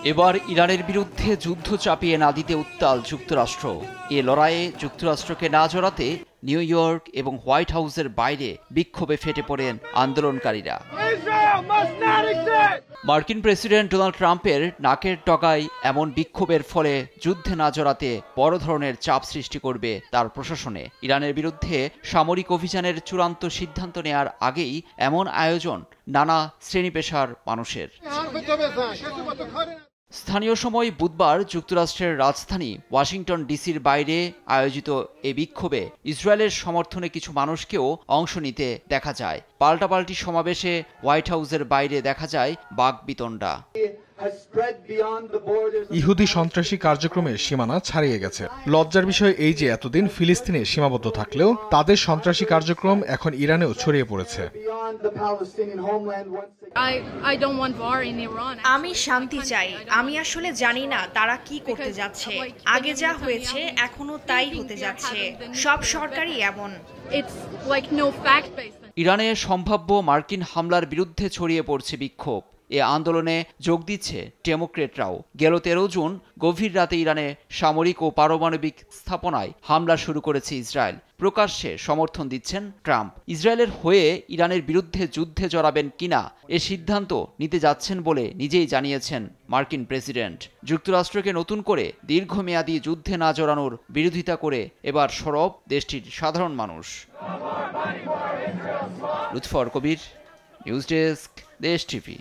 এবার ইরানের বিরুদ্ধে যুদ্ধ চাপিয়ে না দিতে উত্তাল যুক্তরাষ্ট্র। এ লড়াইয়ে যুক্তরাষ্ট্রকে না জড়াতে নিউ ইয়র্ক এবং হোয়াইট হাউসের বাইরে বিক্ষোভে ফেটে পড়েন আন্দোলনকারীরা। মার্কিন প্রেসিডেন্ট ডোনাল্ড ট্রাম্পের নাকের ডগায় এমন বিক্ষোভের ফলে যুদ্ধে না জড়াতে বড় ধরনের চাপ সৃষ্টি করবে তার প্রশাসনে। ইরানের বিরুদ্ধে সামরিক অভিযানের চূড়ান্ত সিদ্ধান্ত নেয়ার আগেই এমন আয়োজন নানা শ্রেণী পেশার মানুষের। স্থানীয় সময় বুধবার যুক্তরাষ্ট্রের রাজধানী ওয়াশিংটন ডিসির বাইরে আয়োজিত এ বিক্ষোভে ইসরায়েলের সমর্থনে কিছু মানুষকেও অংশ নিতে দেখা যায়। পাল্টাপাল্টি সমাবেশে হোয়াইট হাউসের বাইরে দেখা যায় বাকবিতণ্ডা। ইহুদি সন্ত্রাসী কার্যক্রমের সীমানা ছাড়িয়ে গেছে। লজ্জার বিষয় এই যে এতদিন ফিলিস্তিনে সীমাবদ্ধ থাকলেও তাদের সন্ত্রাসী কার্যক্রম এখন ইরানেও ছড়িয়ে পড়েছে। আমি শান্তি চাই। আমি আসলে জানি না তারা কি করতে যাচ্ছে। আগে যা হয়েছে এখনো তাই হতে যাচ্ছে। সব সরকারই এমন। ইরানে সম্ভাব্য মার্কিন হামলার বিরুদ্ধে ছড়িয়ে পড়ছে বিক্ষোভ। এ আন্দোলনে যোগ দিচ্ছে ডেমোক্রেটরাও। গেল 13 জুন গভীর রাতে ইরানে সামরিক ও পারমাণবিক স্থাপনায় হামলা শুরু করেছে ইসরায়েল। প্রকাশ্যে সমর্থন দিচ্ছেন ট্রাম্প। ইসরায়েলের হয়ে ইরানের বিরুদ্ধে যুদ্ধে জড়াবেন কিনা এ সিদ্ধান্ত নিতে যাচ্ছেন বলে নিজেই জানিয়েছেন মার্কিন প্রেসিডেন্ট। যুক্তরাষ্ট্রকে নতুন করে দীর্ঘমেয়াদী যুদ্ধে না জড়ানোর বিরোধিতা করে এবার সরব দেশটির সাধারণ মানুষ। লুৎফর কবির, নিউজ ডেস্ক, দেশ টিভি।